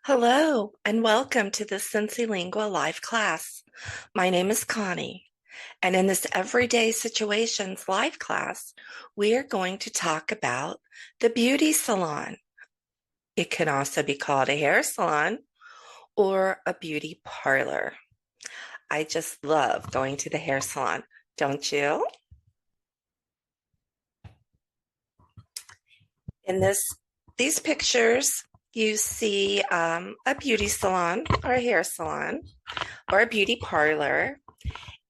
Hello, and welcome to the CINCILINGUA live class. My name is Connie, and in this Everyday Situations live class, we are going to talk about the beauty salon. It can also be called a hair salon or a beauty parlor. I just love going to the hair salon, don't you? In these pictures, you see a beauty salon or a hair salon or a beauty parlor,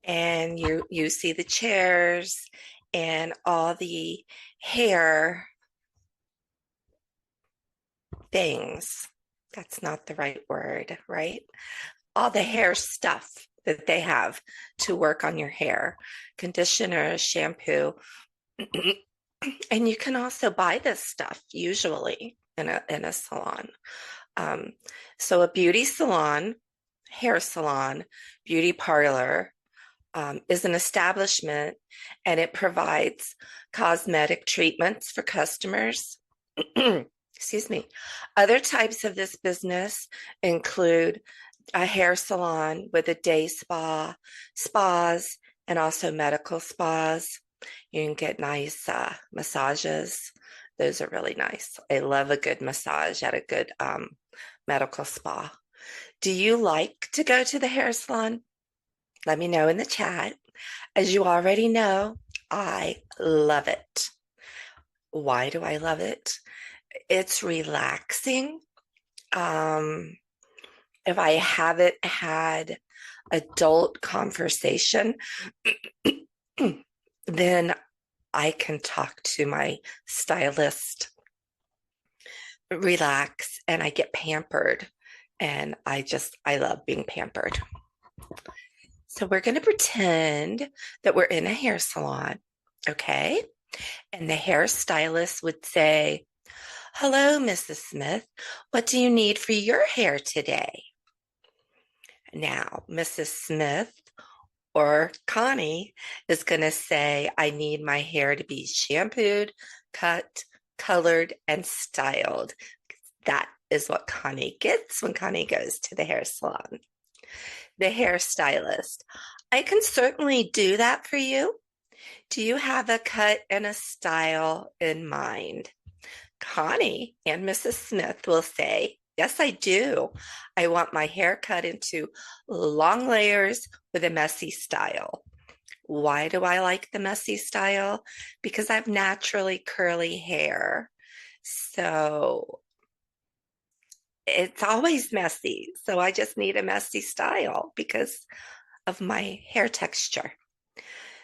and you see the chairs and all the hair things. That's not the right word, right? All the hair stuff that they have to work on your hair, conditioner, shampoo. And you can also buy this stuff usually in a salon. Um, so a beauty salon, hair salon, beauty parlor is an establishment, and it provides cosmetic treatments for customers. Excuse me. Other types of this business include a hair salon with a day spas, and also medical spas. You can get nice massages. Those are really nice. I love a good massage at a good medical spa. Do you like to go to the hair salon? Let me know in the chat. As you already know, I love it. Why do I love it? It's relaxing. Um, if I haven't had adult conversation, then I can talk to my stylist, relax, and I get pampered. And I love being pampered. So we're going to pretend that we're in a hair salon, okay? And the hairstylist would say, "Hello, Mrs. Smith. What do you need for your hair today?" Now, Mrs. Smith or Connie is going to say, "I need my hair to be shampooed, cut, colored, and styled." That is what Connie gets when Connie goes to the hair salon. The hairstylist: "I can certainly do that for you. Do you have a cut and a style in mind?" Connie and Mrs. Smith will say, "Yes, I do. I want my hair cut into long layers with a messy style." Why do I like the messy style? Because I have naturally curly hair. So it's always messy. So I just need a messy style because of my hair texture.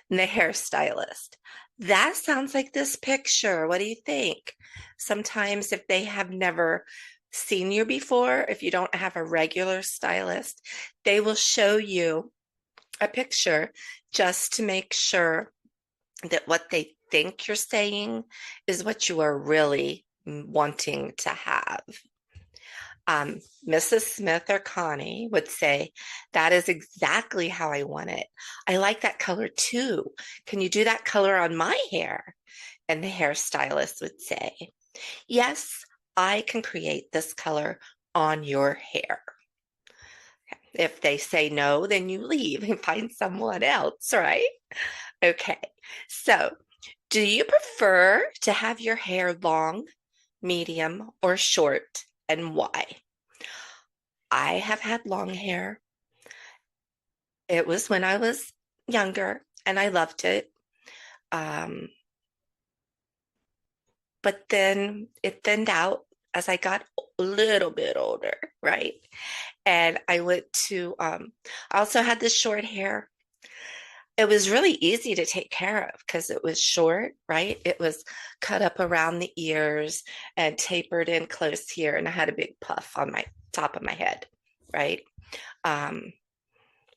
And the hairstylist: "That sounds like this picture. What do you think?" Sometimes, if they have never seen you before, if you don't have a regular stylist, they will show you a picture just to make sure that what they think you're saying is what you are really wanting to have. Mrs. Smith or Connie would say, "That is exactly how I want it. I like that color too. Can you do that color on my hair?" And the hairstylist would say, "Yes, I can create this color on your hair." If they say no, then you leave and find someone else, right? Okay, so do you prefer to have your hair long, medium, or short, and why? I have had long hair. It was when I was younger and I loved it. Um, but then it thinned out as I got a little bit older, right? And I also had this short hair. It was really easy to take care of because it was short, right? It was cut up around the ears and tapered in close here. And I had a big puff on my top of my head, right? Um,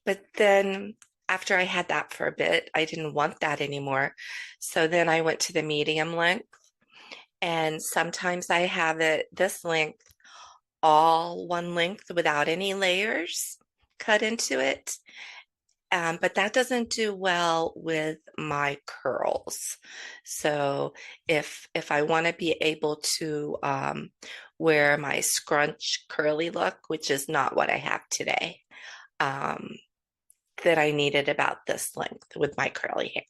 But then after I had that for a bit, I didn't want that anymore. So then I went to the medium length. And sometimes I have it this length, all one length without any layers cut into it. But that doesn't do well with my curls. So if I want to be able to wear my scrunch curly look, which is not what I have today, um, that I needed about this length with my curly hair.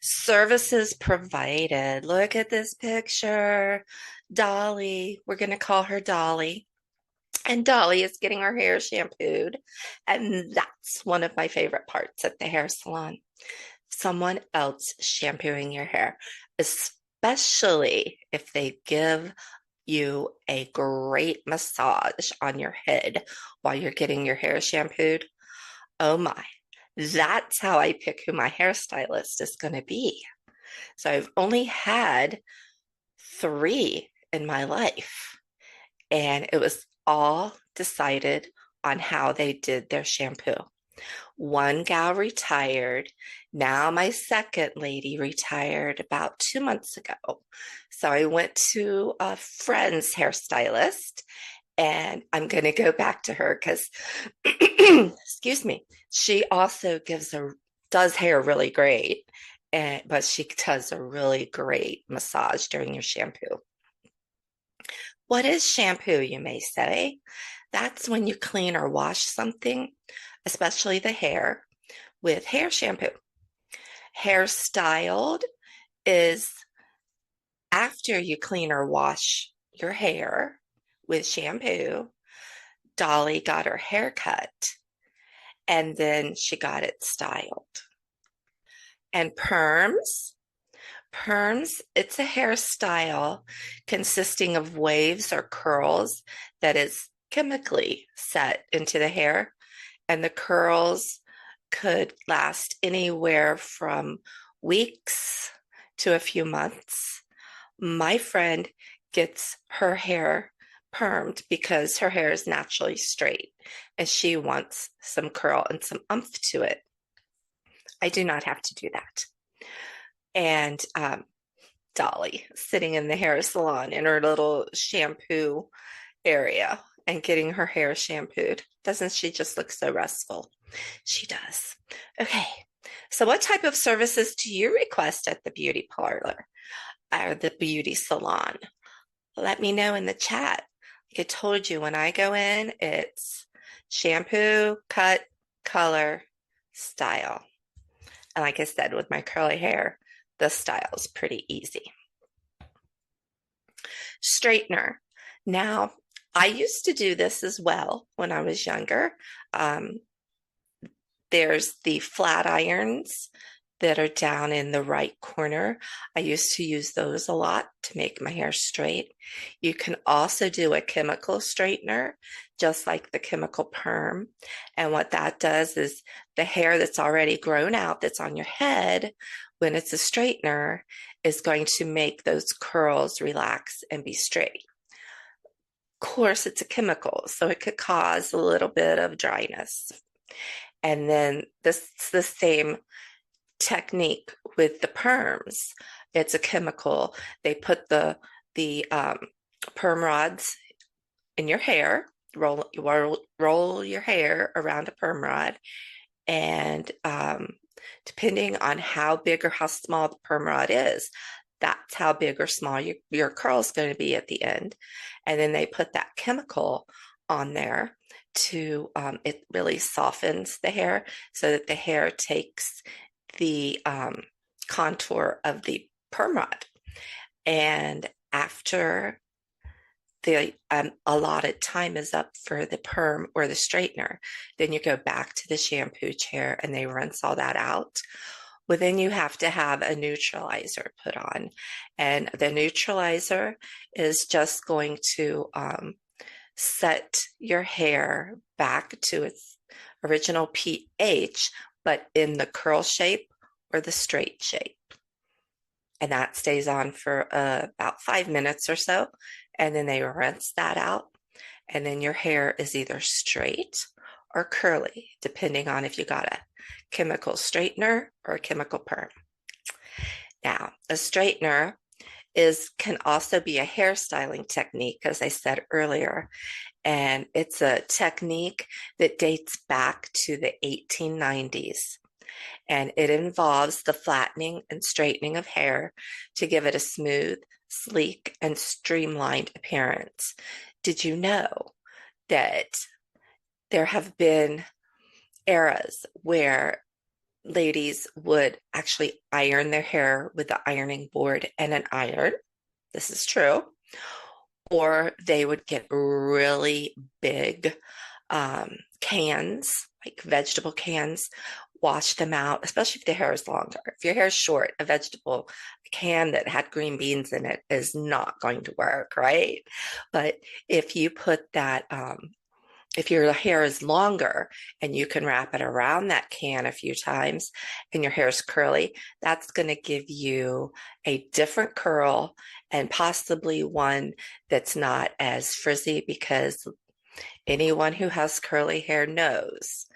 Services provided. Look at this picture. Dolly, we're going to call her Dolly. And Dolly is getting her hair shampooed. And that's one of my favorite parts at the hair salon. Someone else shampooing your hair, especially if they give you a great massage on your head while you're getting your hair shampooed. Oh my, that's how I pick who my hairstylist is going to be. So I've only had 3 in my life, and it was all decided on how they did their shampoo. One gal retired. Now my second lady retired about 2 months ago. So I went to a friend's hairstylist, and I'm going to go back to her because, excuse me, she also does hair really great, but she does a really great massage during your shampoo. What is shampoo, you may say? That's when you clean or wash something, especially the hair, with hair shampoo. Hair styled is after you clean or wash your hair with shampoo. Dolly got her hair cut, and then she got it styled. And perms, it's a hairstyle consisting of waves or curls that is chemically set into the hair, and the curls could last anywhere from weeks to a few months. My friend gets her hair permed because her hair is naturally straight and she wants some curl and some oomph to it. I do not have to do that. And Dolly sitting in the hair salon in her little shampoo area and getting her hair shampooed. Doesn't she just look so restful? She does. Okay, so what type of services do you request at the beauty parlor or the beauty salon? Let me know in the chat. Like I told you, when I go in, it's shampoo, cut, color, style. And like I said, with my curly hair, the style is pretty easy. Straightener. Now, I used to do this as well when I was younger. There's the flat irons that are down in the right corner. I used to use those a lot to make my hair straight. You can also do a chemical straightener, just like the chemical perm. And what that does is the hair that's already grown out that's on your head, when it's a straightener, is going to make those curls relax and be straight. Of course, it's a chemical, so it could cause a little bit of dryness. And then this is the same technique with the perms. It's a chemical. They put the perm rods in your hair, roll your hair around a perm rod, and depending on how big or how small the perm rod is, that's how big or small your curl is going to be at the end. And then they put that chemical on there to it really softens the hair so that the hair takes the contour of the perm rod. And after the allotted time is up for the perm or the straightener, then you go back to the shampoo chair and they rinse all that out. Well, then you have to have a neutralizer put on. And the neutralizer is just going to set your hair back to its original pH, but in the curl shape or the straight shape. And that stays on for about 5 minutes or so. And then they rinse that out. And then your hair is either straight or curly, depending on if you got a chemical straightener or a chemical perm. Now, a straightener can also be a hairstyling technique, as I said earlier, and it's a technique that dates back to the 1890s, and it involves the flattening and straightening of hair to give it a smooth, sleek, and streamlined appearance. Did you know that there have been eras where ladies would actually iron their hair with the ironing board and an iron? This is true. Or they would get really big cans, like vegetable cans, wash them out, especially if the hair is longer. If your hair is short, a vegetable can that had green beans in it is not going to work, right? But if you put that, if your hair is longer and you can wrap it around that can a few times and your hair is curly, that's going to give you a different curl and possibly one that's not as frizzy, because anyone who has curly hair knows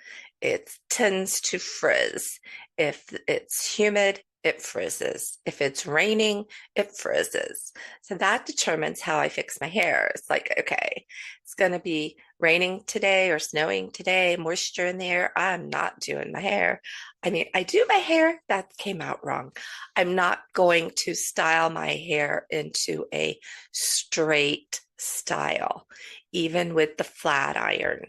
it tends to frizz. If it's humid, it frizzes. If it's raining, it frizzes. So that determines how I fix my hair. It's like, okay, it's going to be raining today or snowing today, moisture in the air. I'm not doing my hair. I mean, I do my hair. That came out wrong. I'm not going to style my hair into a straight style, even with the flat iron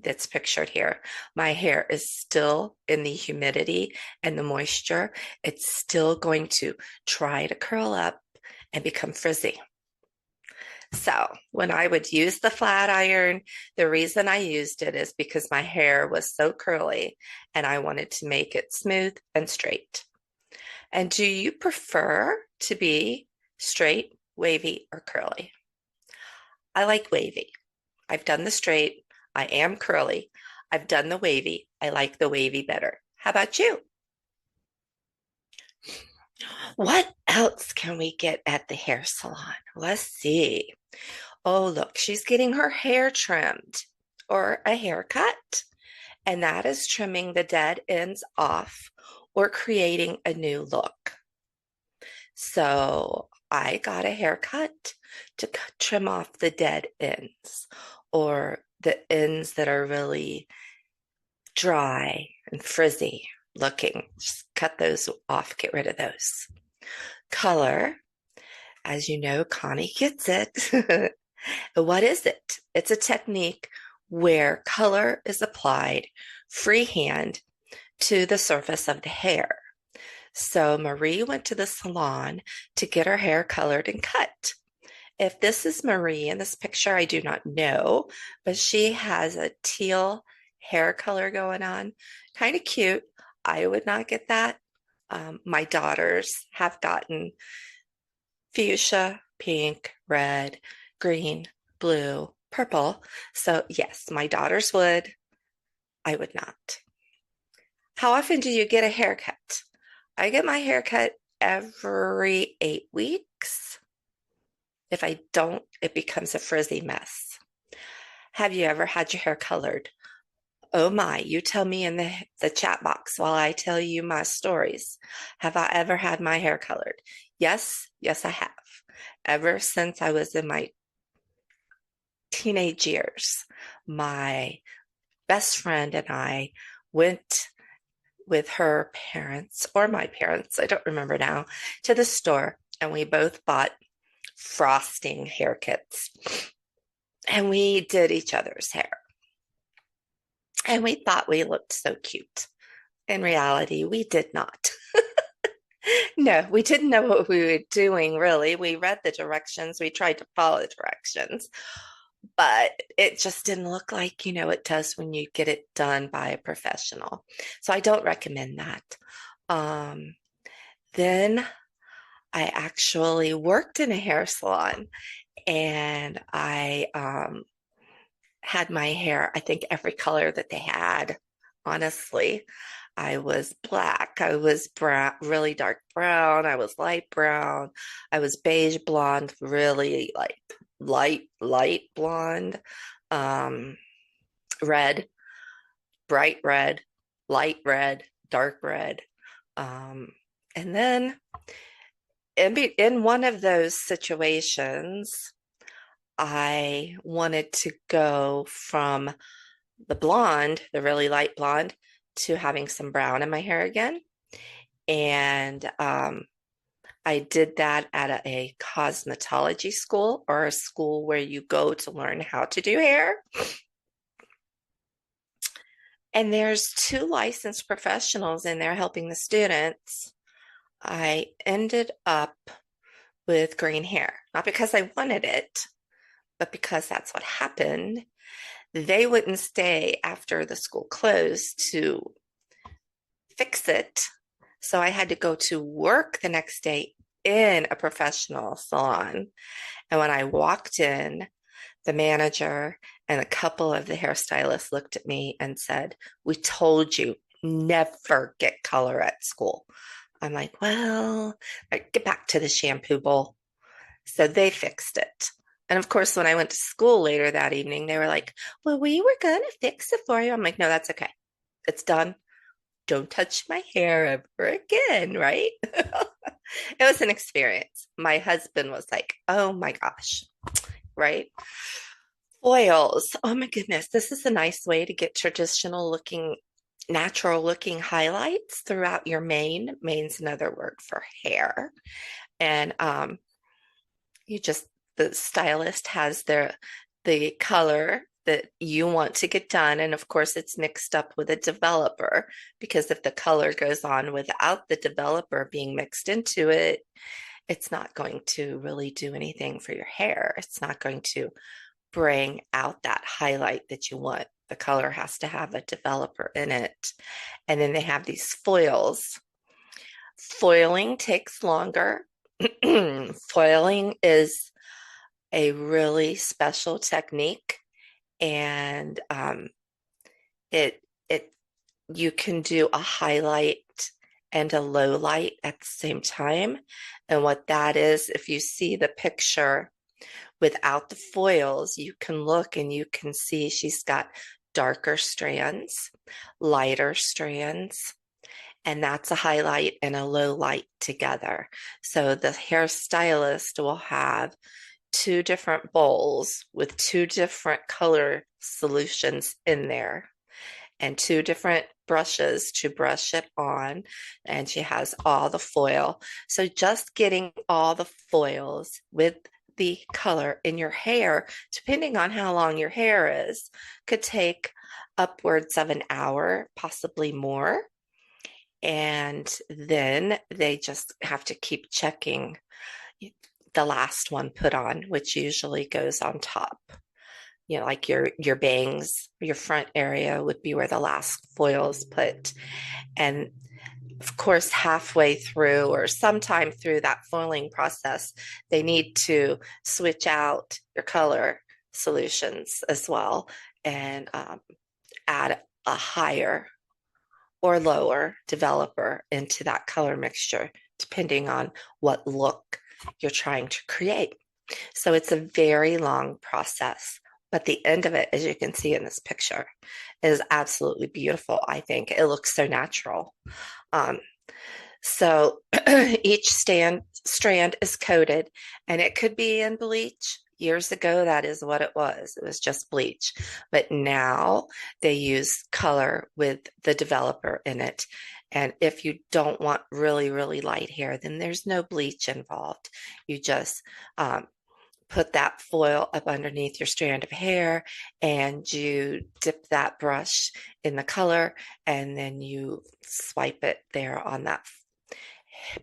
that's pictured here. My hair is still in the humidity and the moisture. It's still going to try to curl up and become frizzy. So when I would use the flat iron, the reason I used it is because my hair was so curly and I wanted to make it smooth and straight. And do you prefer to be straight, wavy, or curly? I like wavy. I've done the straight. I am curly. I've done the wavy. I like the wavy better. How about you? What else can we get at the hair salon? Let's see. Oh, look, she's getting her hair trimmed or a haircut. And that is trimming the dead ends off or creating a new look. So I got a haircut to trim off the dead ends or the ends that are really dry and frizzy looking. Just cut those off, get rid of those. Color, as you know, Connie gets it. What is it? It's a technique where color is applied freehand to the surface of the hair. So Marie went to the salon to get her hair colored and cut. If this is Marie in this picture, I do not know, but she has a teal hair color going on. Kind of cute. I would not get that. My daughters have gotten fuchsia, pink, red, green, blue, purple. So yes, my daughters would. I would not. How often do you get a haircut? I get my haircut every 8 weeks. If I don't, it becomes a frizzy mess. Have you ever had your hair colored? Oh my, you tell me in the chat box while I tell you my stories. Have I ever had my hair colored? Yes, yes, I have. Ever since I was in my teenage years, my best friend and I went with her parents or my parents, I don't remember now, to the store, and we both bought frosting hair kits. And we did each other's hair. And we thought we looked so cute. In reality, we did not. No, we didn't know what we were doing, really. We read the directions, we tried to follow the directions, but it just didn't look like, it does when you get it done by a professional. So I don't recommend that. Then I actually worked in a hair salon, and I had my hair, I think, every color that they had, honestly. I was black, I was brown, really dark brown, I was light brown, I was beige blonde, really like light blonde, um, red, bright red, light red, dark red. Um, and then in one of those situations, I wanted to go from the blonde, the really light blonde, to having some brown in my hair again. And I did that at a cosmetology school or a school where you go to learn how to do hair. And there's two licensed professionals in there helping the students. I ended up with green hair, not because I wanted it, but because that's what happened. They wouldn't stay after the school closed to fix it. So I had to go to work the next day in a professional salon. And when I walked in, the manager and a couple of the hairstylists looked at me and said, "We told you never get color at school." I'm like, well, I get back to the shampoo bowl. So they fixed it. And of course, when I went to school later that evening, they were like, "Well, we were going to fix it for you." I'm like, "No, that's okay. It's done. Don't touch my hair ever again," right? It was an experience. My husband was like, "Oh my gosh," right? Foils. Oh my goodness. This is a nice way to get traditional looking, natural looking highlights throughout your mane. Mane's another word for hair. And you just, the stylist has the color that you want to get done. And of course, it's mixed up with a developer because if the color goes on without the developer being mixed into it, it's not going to really do anything for your hair. It's not going to bring out that highlight that you want. The color has to have a developer in it. And then they have these foils. Foiling takes longer. Foiling is a really special technique, and it it you can do a highlight and a low light at the same time. And what that is, if you see the picture without the foils, you can look and you can see she's got darker strands, lighter strands, and that's a highlight and a low light together. So the hairstylist will have two different bowls with two different color solutions in there and two different brushes to brush it on. And she has all the foil. So just getting all the foils with the color in your hair, depending on how long your hair is, could take upwards of an hour, possibly more. And then they just have to keep checking the last one put on, which usually goes on top. You know, like your bangs, your front area would be where the last foil is put. And of course, halfway through or sometime through that foiling process, they need to switch out your color solutions as well and add a higher or lower developer into that color mixture, depending on what look you're trying to create. So it's a very long process, but the end of it, as you can see in this picture, is absolutely beautiful. I think it looks so natural. Um, so each strand is coated, and it could be in bleach. Years ago, that is what it was. It was just bleach. But now they use color with the developer in it. And if you don't want really, really light hair, then there's no bleach involved. You just put that foil up underneath your strand of hair and you dip that brush in the color and then you swipe it there on that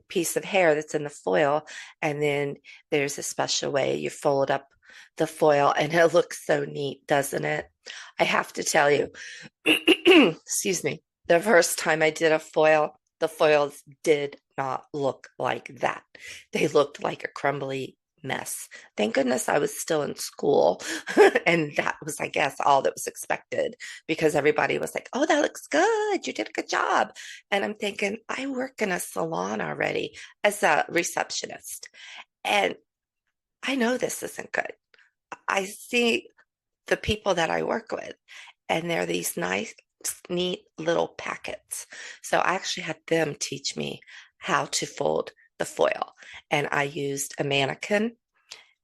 piece of hair that's in the foil. And then there's a special way you fold up the foil and it looks so neat, doesn't it? I have to tell you, excuse me, the first time I did a foil, the foils did not look like that. They looked like a crumbly mess. Thank goodness I was still in school. And that was, I guess, all that was expected because everybody was like, "Oh, that looks good. You did a good job." And I'm thinking, I work in a salon already as a receptionist. And I know this isn't good. I see the people that I work with, and they're these nice, neat little packets. So I actually had them teach me how to fold the foil. And I used a mannequin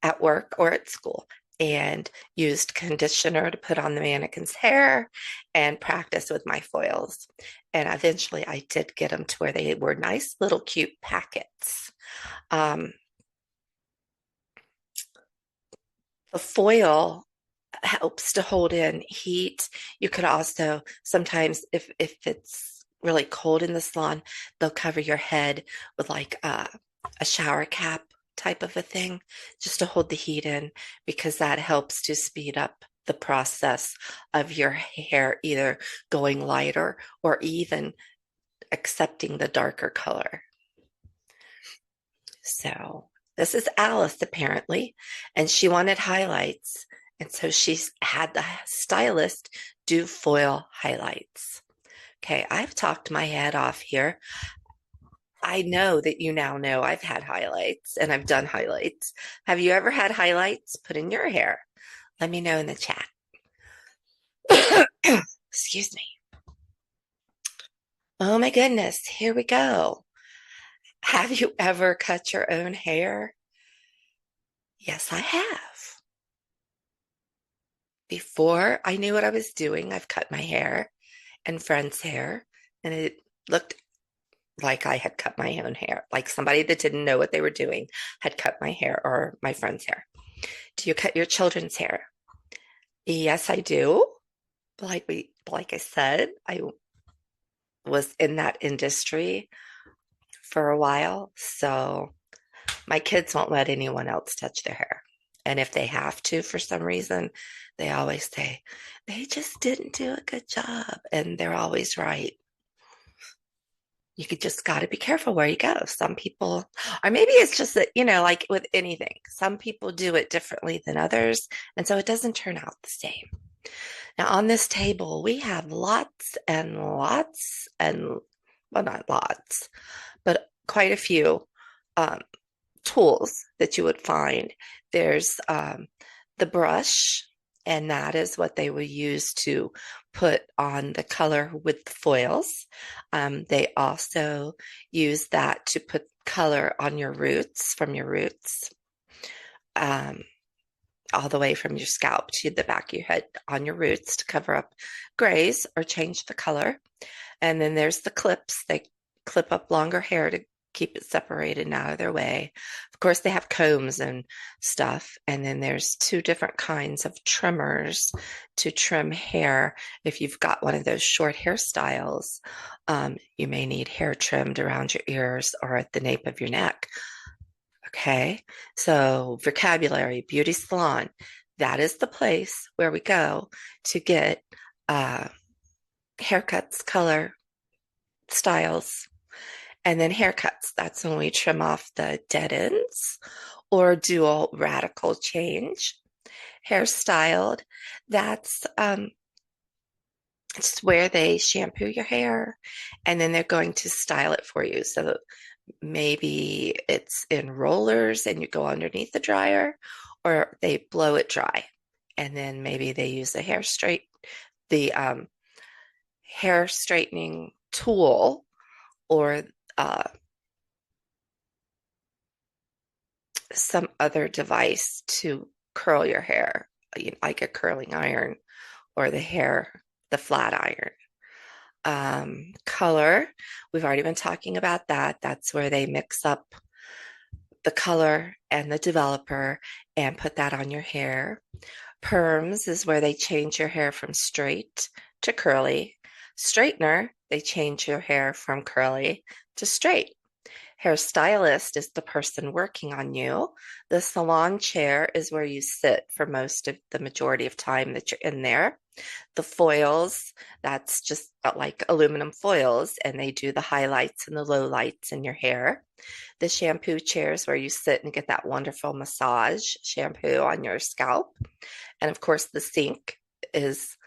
at work or at school and used conditioner to put on the mannequin's hair and practice with my foils. And eventually I did get them to where they were nice little cute packets. Um, the foil helps to hold in heat. You could also sometimes, if it's really cold in the salon, they'll cover your head with like a shower cap type of a thing just to hold the heat in because that helps to speed up the process of your hair either going lighter or even accepting the darker color. So this is Alice apparently, and she wanted highlights. And so she's had the stylist do foil highlights. Okay, I've talked my head off here. I know that you now know I've had highlights and I've done highlights. Have you ever had highlights put in your hair? Let me know in the chat. Excuse me. Oh my goodness, here we go. Have you ever cut your own hair? Yes, I have. Before I knew what I was doing, I've cut my hair and friends' hair, and it looked like I had cut my own hair, like somebody that didn't know what they were doing had cut my hair or my friend's hair. Do you cut your children's hair? Yes, I do. Like I said, I was in that industry for a while, so my kids won't let anyone else touch their hair. And if they have to for some reason, they always say, they just didn't do a good job. And they're always right. You could just got to be careful where you go. Some people, or maybe it's just that, like with anything, some people do it differently than others. And so it doesn't turn out the same. Now, on this table, we have lots and lots and, well, not lots, but quite a few um, tools that you would find. There's the brush, and that is what they will use to put on the color with the foils. They also use that to put color on your roots, from your roots, um, all the way from your scalp to the back of your head on your roots to cover up grays or change the color. And then there's the clips. They clip up longer hair to keep it separated and out of their way. Of course, they have combs and stuff. And then there's two different kinds of trimmers to trim hair. If you've got one of those short hairstyles, you may need hair trimmed around your ears or at the nape of your neck. Okay, so vocabulary, beauty salon, that is the place where we go to get haircuts, color, styles, and then haircuts. That's when we trim off the dead ends or do a radical change. Hairstyled, that's it's where they shampoo your hair and then they're going to style it for you. So maybe it's in rollers and you go underneath the dryer, or they blow it dry. And then maybe they use the hair straightening tool or some other device to curl your hair, like a curling iron or the flat iron. Color, we've already been talking about that. That's where they mix up the color and the developer and put that on your hair. Perms is where they change your hair from straight to curly. Straightener, they change your hair from curly to straight. Hairstylist is the person working on you. The salon chair is where you sit for most of the majority of time that you're in there. The foils, that's just like aluminum foils, and they do the highlights and the lowlights in your hair. The shampoo chairs where you sit and get that wonderful massage shampoo on your scalp. And of course, the sink is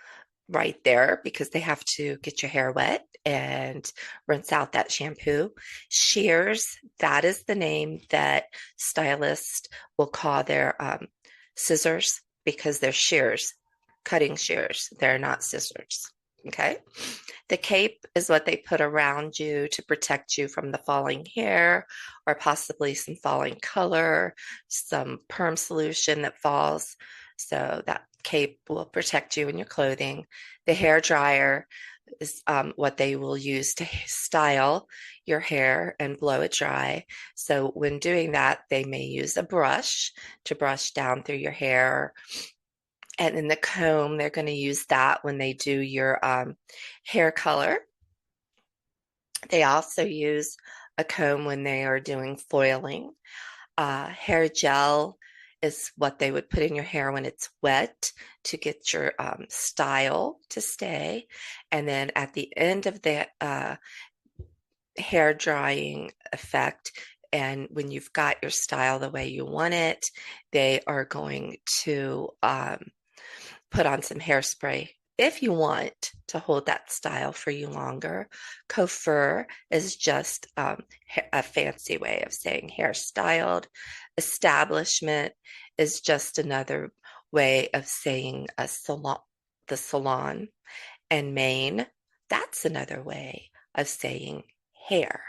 right there because they have to get your hair wet and rinse out that shampoo. Shears, that is the name that stylists will call their scissors because they're shears, cutting shears. They're not scissors. Okay. The cape is what they put around you to protect you from the falling hair or possibly some falling color, some perm solution that falls. So that cape will protect you in your clothing. The hair dryer, is what they will use to style your hair and blow it dry. So when doing that, they may use a brush to brush down through your hair. And in the comb, they're going to use that when they do your hair color. They also use a comb when they are doing foiling. Hair gel is what they would put in your hair when it's wet to get your style to stay. And then at the end of the hair drying effect, and when you've got your style the way you want it, they are going to put on some hairspray if you want to hold that style for you longer. Coiffure is just a fancy way of saying hairstyled. Establishment is just another way of saying a salon, the salon. And mane, that's another way of saying hair.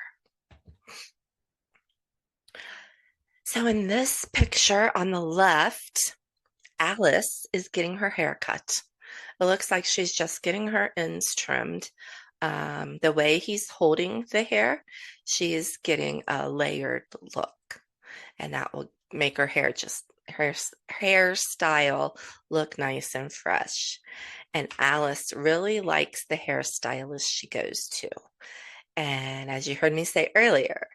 So in this picture on the left, Alice is getting her hair cut. It looks like she's just getting her ends trimmed. The way he's holding the hair, she is getting a layered look, and that will make her hair just her hairstyle look nice and fresh. And Alice really likes the hairstylist she goes to. And as you heard me say earlier,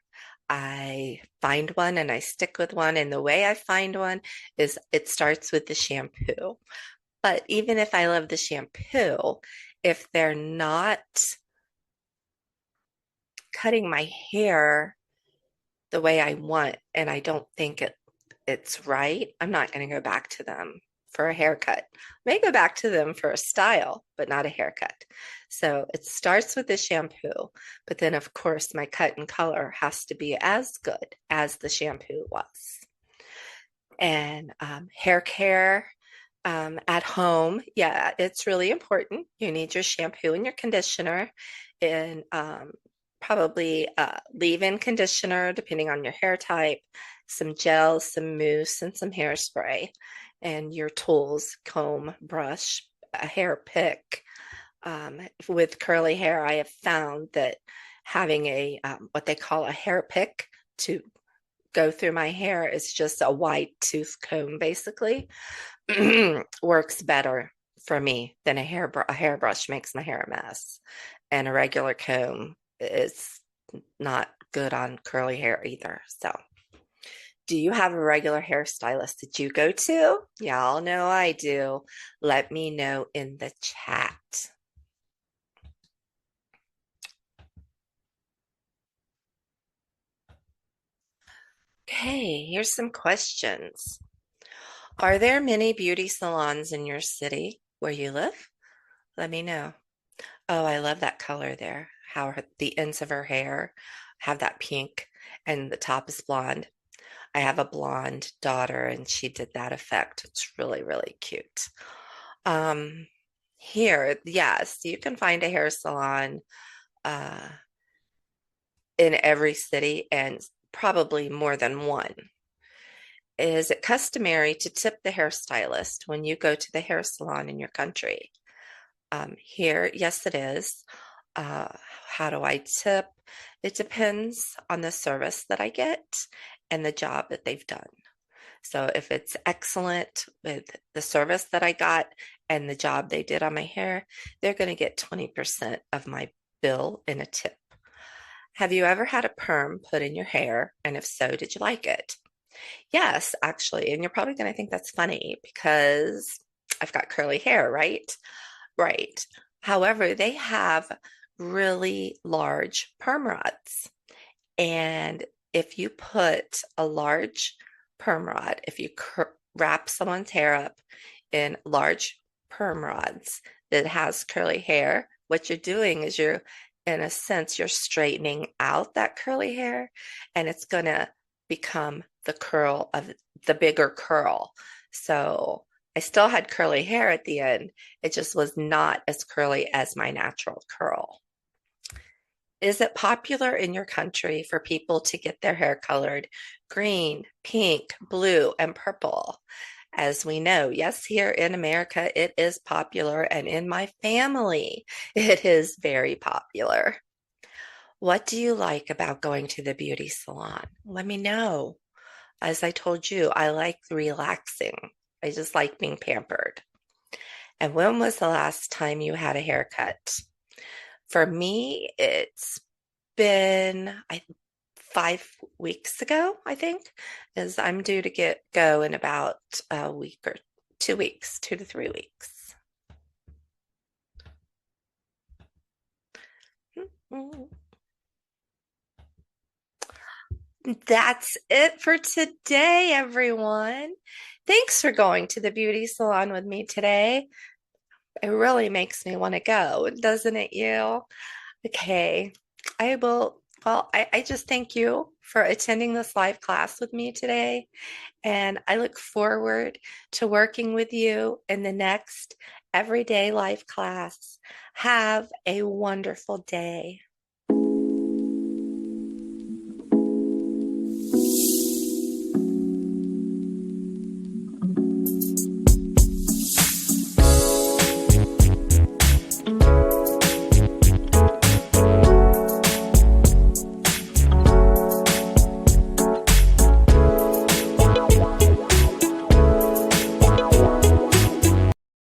I find one and I stick with one. And the way I find one is it starts with the shampoo. But even if I love the shampoo, if they're not cutting my hair the way I want and I don't think it's right, I'm not going to go back to them for a haircut. I may go back to them for a style, but not a haircut. So it starts with the shampoo, but then of course my cut and color has to be as good as the shampoo was. And hair care at home, yeah, it's really important. You need your shampoo and your conditioner, and probably leave-in conditioner depending on your hair type, some gel, some mousse, and some hairspray, and your tools, comb, brush, a hair pick. With curly hair, I have found that having a what they call a hair pick to go through my hair is just a wide tooth comb, basically. Works better for me than a hairbrush makes my hair a mess, and a regular comb is not good on curly hair either. So, do you have a regular hairstylist that you go to? Y'all know I do. Let me know in the chat. Okay, here's some questions. Are there many beauty salons in your city where you live? Let me know. Oh, I love that color there. How the ends of her hair have that pink and the top is blonde. I have a blonde daughter and she did that effect. It's really, really cute. Um, Here, yes, you can find a hair salon uh, in every city and probably more than one. Is it customary to tip the hairstylist when you go to the hair salon in your country? Here, yes, it is. Uh, how do I tip? It depends on the service that I get and the job that they've done. So if it's excellent with the service that I got and the job they did on my hair, they're going to get 20% of my bill in a tip. Have you ever had a perm put in your hair? And if so, did you like it? Yes, actually. And you're probably going to think that's funny because I've got curly hair, right? Right. However, they have really large perm rods. And if you put a large perm rod, if you wrap someone's hair up in large perm rods that has curly hair, what you're doing is you're, in a sense, you're straightening out that curly hair and it's going to become the curl of the bigger curl. So I still had curly hair at the end. It just was not as curly as my natural curl. Is it popular in your country for people to get their hair colored green, pink, blue, and purple? As we know, yes, here in America, it is popular, and in my family, it is very popular. What do you like about going to the beauty salon? Let me know. As I told you, I like relaxing. I just like being pampered. And when was the last time you had a haircut? For me, it's been 5 weeks ago, I think, as I'm due to get go in about a week or 2 weeks, 2 to 3 weeks. That's it for today, everyone. Thanks for going to the beauty salon with me today. It really makes me want to go, doesn't it, you? Okay, I will. Well, I just thank you for attending this live class with me today, and I look forward to working with you in the next everyday life class. Have a wonderful day.